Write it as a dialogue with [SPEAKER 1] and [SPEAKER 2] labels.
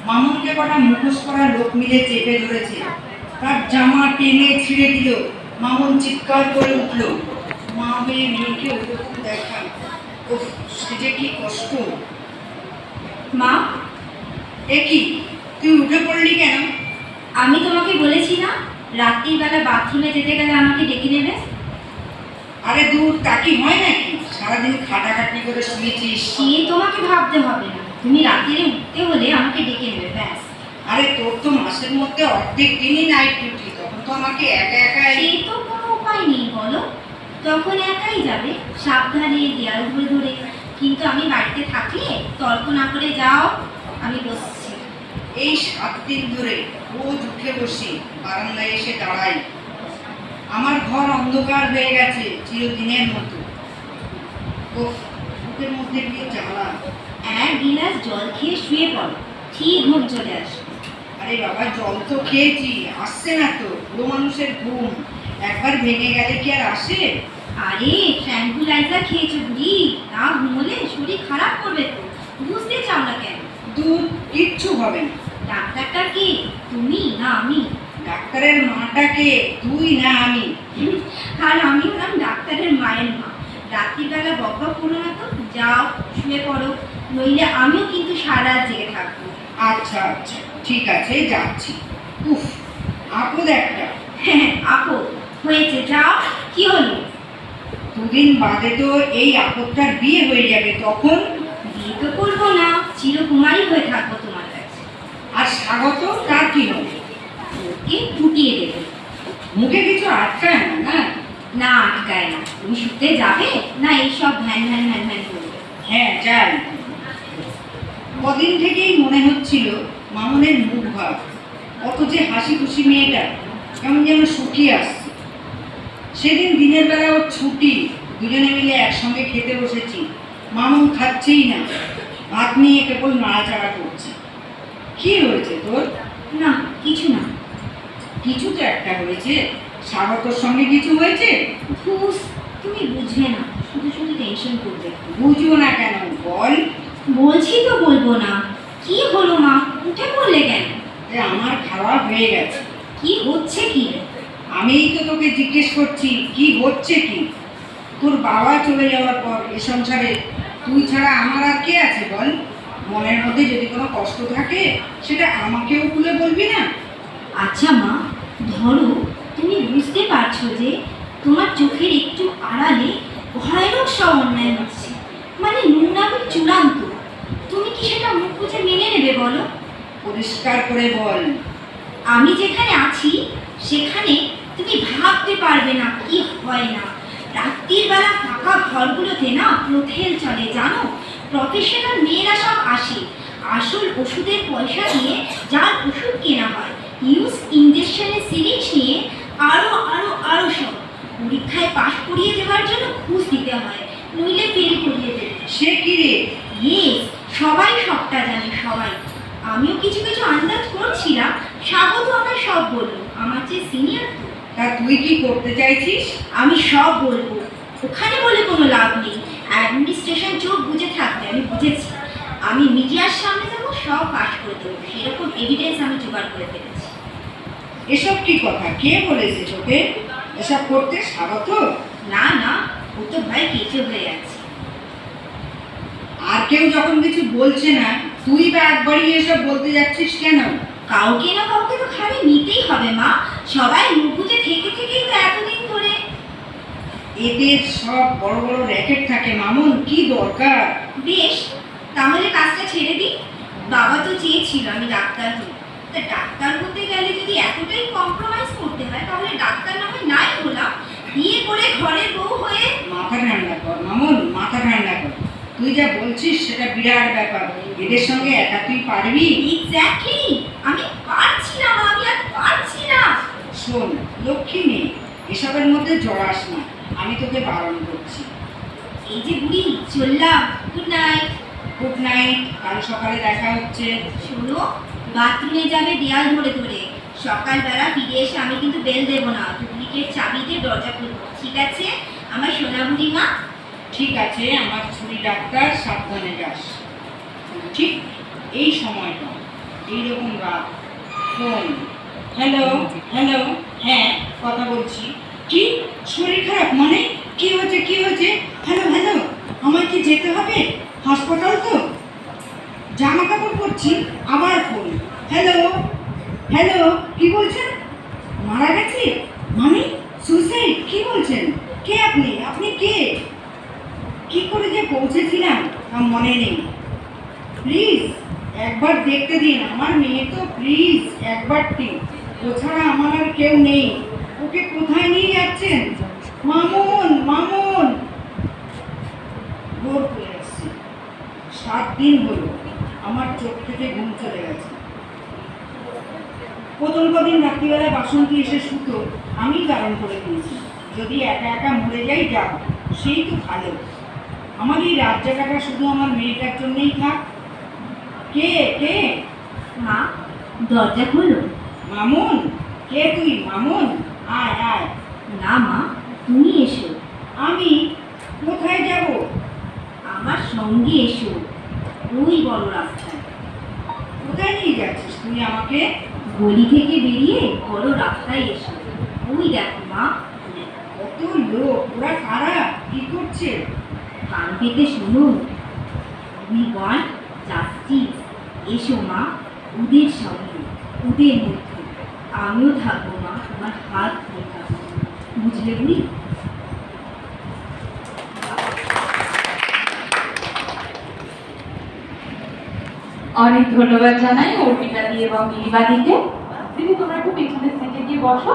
[SPEAKER 1] মামুনকে কটা মুখোশ করা লোক মিলে চেপে ধরেছে। তার জামা টেনে ছিঁড়ে দিল। মামুন চিৎকার করে উঠল। মা মেয়েকে ওরকম দেখা, ওহ সে যে কি কষ্ট।
[SPEAKER 2] মা,
[SPEAKER 1] এ কি, তুই উঠে পড়লি কেন?
[SPEAKER 2] আমি তোমাকে বলেছি না রাত্রিবেলা বাথরুমে যেতে গেলে আমাকে ডেকে নেবে।
[SPEAKER 1] আরে দূর, তা কি হয় নাকি? সারাদিন খাটাখাটনি করে শুয়েছিস।
[SPEAKER 2] সে তোমাকে ভাবতে হবে না, তুমি রাত্রিরে উঠতে হলে আমাকে ডেকে নেবে, ব্যাস।
[SPEAKER 1] আরে তোর তো মাসের মধ্যে অর্ধেক দিনই নাইট ডিউটি, তখন তো আমাকে একা একা।
[SPEAKER 2] সে তো কোনো উপায় নেই বলো, তখন একাই যাবে সাবধানে দেয়াল ধরে ধরে। কিন্তু আমি বাড়িতে থাকলে তর্ক না করে যাও, আমি বসছি।
[SPEAKER 1] এই 7 দিন ধরে রোজ উঠে বসি, বারান্দায় এসে দাঁড়াই। আমার ঘর অন্ধকার হয়ে গেছে চিরদিনের মতো। ওহ, বুকের মধ্যে কি জ্বালা।
[SPEAKER 2] এক গিলাস জল খেয়ে শুয়ে পড়ো, ঠিক ঘুম চলে আসবে।
[SPEAKER 1] আরে বাবা, জল তো খেয়েছি, আসছে না তো। বুড়ো মানুষের ঘুম একবার ভেঙে গেলে কি আর আসে?
[SPEAKER 2] আরে ট্র্যাঙ্কুলাইজার খেয়েছো বুড়ি, না ঘুমোলে শরীর খারাপ করবে তো, বুঝতে চাও না কেন?
[SPEAKER 1] দূর, কিচ্ছু হবে না।
[SPEAKER 2] ডাক্তারটা কে, তুমি না আমি?
[SPEAKER 1] ডাক্তারের মাটাকে তুই না আমি?
[SPEAKER 2] আর আমি হলাম ডাক্তারের মায়ের মা। রাত্রিবেলা বকবক করো না তো, যাও শুয়ে পড়ো, নইলে আমিও কিন্তু সারা রাত জেগে থাকবো।
[SPEAKER 1] আচ্ছা আচ্ছা, ঠিক আছে, যাচ্ছি। উফ, আপদ একটা।
[SPEAKER 2] হ্যাঁ আপদ হয়েছে, যাও। কি হলো?
[SPEAKER 1] 2 দিন বাদে তো এই আপদটার বিয়ে হয়ে যাবে, তখন?
[SPEAKER 2] বিয়ে তো করবো না, চিরকুমারী হয়ে থাকবো তোমার কাছে।
[SPEAKER 1] আর স্বাগত, তার কি হবে?
[SPEAKER 2] ওকে ফুটিয়ে দেবে।
[SPEAKER 1] মুখে কিছু আটকায় না না?
[SPEAKER 2] না আটকায় না। তুমি শুতে যাবে না এইসব ভ্যান ভ্যান ভ্যান ভ্যান করবে?
[SPEAKER 1] হ্যাঁ যাই। কদিন থেকেই মনে হচ্ছিল মামুনের মুখ ভাব, অত যে হাসি খুশি মেয়েটা কেমন যেন শুকিয়ে আসছে। সেদিন দিনের বেলা ওর ছুটি, দুজনে মিলে একসঙ্গে খেতে বসেছি। মামুন খাচ্ছেই না, ভাত নিয়ে কেবল নাড়াচাড়া করছে। কি হয়েছে তোর?
[SPEAKER 2] না কিছু না।
[SPEAKER 1] কিছু তো একটা হয়েছে। স্বাগতর সঙ্গে কিছু হয়েছে?
[SPEAKER 2] ধুস, তুমি বুঝবে না, শুধু শুধু টেনশন করবে।
[SPEAKER 1] বুঝবো না কেন, বল।
[SPEAKER 2] বলছি তো বলবো না। কি হলো মা, উঠে পড়লে কেন?
[SPEAKER 1] যে আমার খারাপ হয়ে গেছে।
[SPEAKER 2] কি হচ্ছে কি?
[SPEAKER 1] আমিই তো তোকে জিজ্ঞেস করছি কি হচ্ছে কি। তোর বাবা চলে যাওয়ার পর এ সংসারে তুই ছাড়া আমার আর কে আছে বল? মনের মধ্যে যদি কোনো কষ্ট থাকে সেটা আমাকেও খুলে বলবি না?
[SPEAKER 2] আচ্ছা মা, ধরো তুমি বুঝতে পারছো যে তোমার চোখের একটু আড়ালে ভয়ানক সব অন্যায় হচ্ছে, মানে নোংরামির চূড়ান্ত। তুমি কি সেটা মুখ বুঝে মেনে নেবে বলো?
[SPEAKER 1] পরিষ্কার করে বল।
[SPEAKER 2] আমি যেখানে আছি সেখানে তুমি ভাবতে পারবে না কি হয় না। রাত্রির বেলা ফাঁকা ঘরগুলোতে না প্রথেল চলে জানো। প্রফেশনাল মেয়েরা সব আসে, আসল ওষুধের পয়সা দিয়ে যার ওষুধ কেনা হয়, ইউজ ইঞ্জেকশনের সিরিঞ্জ নিয়ে আরও আরও আরও সব। পরীক্ষায় পাশ করিয়ে দেওয়ার জন্য ঘুষ দিতে হয়, নইলে ফেল করিয়ে দেবে।
[SPEAKER 1] সে কি রে?
[SPEAKER 2] ইয়েস, সবাই সবটা জানে, সবাই। আমিও কিছু কিছু আন্দাজ করছিলাম। স্বাগত আমার সব বললো, আমার যে সিনিয়র।
[SPEAKER 1] তা তুই কি করতে চাইছিস?
[SPEAKER 2] আমি সব বলবো, ওখানে বলে কোনো লাভ নেই। অ্যাডমিনিস্ট্রেশন চোখ বুঝে থাকবে, আমি বুঝেছি। আমি মিডিয়ার সামনে যাবো, সব পাশ করে দেবো, সেরকম এভিডেন্স আমি জোগাড় করে ফেলেছি।
[SPEAKER 1] এসব কি কথা? কে বলেছে তোকে এসব করতে? স্বাগত?
[SPEAKER 2] না না, ও তো ভাই কেঁচে হয়ে আছে।
[SPEAKER 1] আর কেউ যখন কিছু বলছে না, তুই বা একবারই এসব বলতে যাচ্ছিস কেন?
[SPEAKER 2] কাউকে না কাউকে তো খালি নিতেই হবে মা, সবাই মুখ বুঝে থেকে থেকেই তো এতদিন ধরে।
[SPEAKER 1] এদের সব বড় বড় র্যাকেট থাকে মামুন, কি দরকার?
[SPEAKER 2] বেশ, তাহলে কাজটা ছেড়ে দিই। বাবা তো চেয়েছিল আমি ডাক্তার হই, তা ডাক্তার হতে গেলে যদি এতটাই কম্প্রোমাইজ করতে হয় তাহলে ডাক্তার না হয় নাই হলাম, বিয়ে করে ঘরের বউ হয়ে।
[SPEAKER 1] মাথা ঠান্ডা কর মামুন, মাথা ঠান্ডা কর। তুই যা বলছিস সেটা বিরাট ব্যাপার। এদের সঙ্গে একা তুই পারবি?
[SPEAKER 2] এক্স্যাক্টলি, আমি পারছি না মা, আমি আর পারছি না।
[SPEAKER 1] শোন লক্ষ্মী মেয়ে, এসবের মধ্যে জড়াস না, আমি তোকে বারণ করছি।
[SPEAKER 2] এই যে বুড়ি, চললাম, গুড নাইট।
[SPEAKER 1] গুড নাইট, কাল সকালে দেখা হচ্ছে।
[SPEAKER 2] শোনো, বাথরুমে যাবে দেয়াল ধরে ধরে, সকালবেলা ফিরে এসে আমি কিন্তু বেল দেবো না, ডুপ্লিকেট চাবি দিয়ে দরজা খুলবো, ঠিক আছে আমার সোনা বুড়ি মা?
[SPEAKER 1] ঠিক আছে আমার ছুরি ডাক্তার, সাবধানে যাস। ঠিক এই সময়টা এইরকম রাত ফোন, হ্যালো হ্যালো, হ্যাঁ কথা বলছি। কি শরীর খারাপ মানে? কি হয়েছে কি হয়েছে? হ্যালো হ্যালো, আমায় কি যেতে হবে হাসপাতাল? তো জামা কাপড় পরছি, আবার ফোন, হ্যালো হ্যালো, কি বলছেন? মারা গেছে মানে? সুইসাইড? কি বলছেন? কে আপনি? আপনি কে? কি করে যে পৌঁছেছিলাম তা মনে নেই। প্লিজ একবার দেখতে দিন আমার মেয়ে, তো প্লিজ একবার দিন। ও ছাড়া আমার আর কেউ নেই। ওকে কোথায় নিয়ে যাচ্ছেন? মামুন মামুন। ভোর হয়ে আসছে, 7 দিন হলো আমার চোখ থেকে ঘুম চলে গেছে। প্রথম কদিন রাত্রিবেলা বাসন্তী এসে শুতো, আমি বারণ করে দিয়েছি, যদি একা একা মরে যাই যাও, সেই তো ভালো। আমার এই রাত জায়গাটা শুধু আমার মেয়েটার জন্যই থাক। কে কে?
[SPEAKER 2] মা, দরজা খোলো।
[SPEAKER 1] মামুন? কে তুই মামুন? আয় আয়।
[SPEAKER 2] না মা, তুমি এসো।
[SPEAKER 1] আমি কোথায় যাব?
[SPEAKER 2] আমার সঙ্গে এসো, ওই বড় রাস্তায়।
[SPEAKER 1] কোথায় নিয়ে যাচ্ছিস তুই আমাকে?
[SPEAKER 2] গলি থেকে বেরিয়ে বড় রাস্তায় এসো, ওই দেখো মা।
[SPEAKER 1] কত লোক, ওরা কারা, কি করছে?
[SPEAKER 2] কান পেতে শোনো, উই ওয়ান্ট জাস্টিস। এসো মা, ওদের সঙ্গে, ওদের মধ্যে আমিও থাকবো মা, তোমার হাত ধরে থাকবো, বুঝলে বুড়ি?
[SPEAKER 3] অনেক ধন্যবাদ জানাই অর্পিতা দি এবং নীলিমা দিকে। দিদি তোমরা একটু পেছনের সিটে গিয়ে বসো।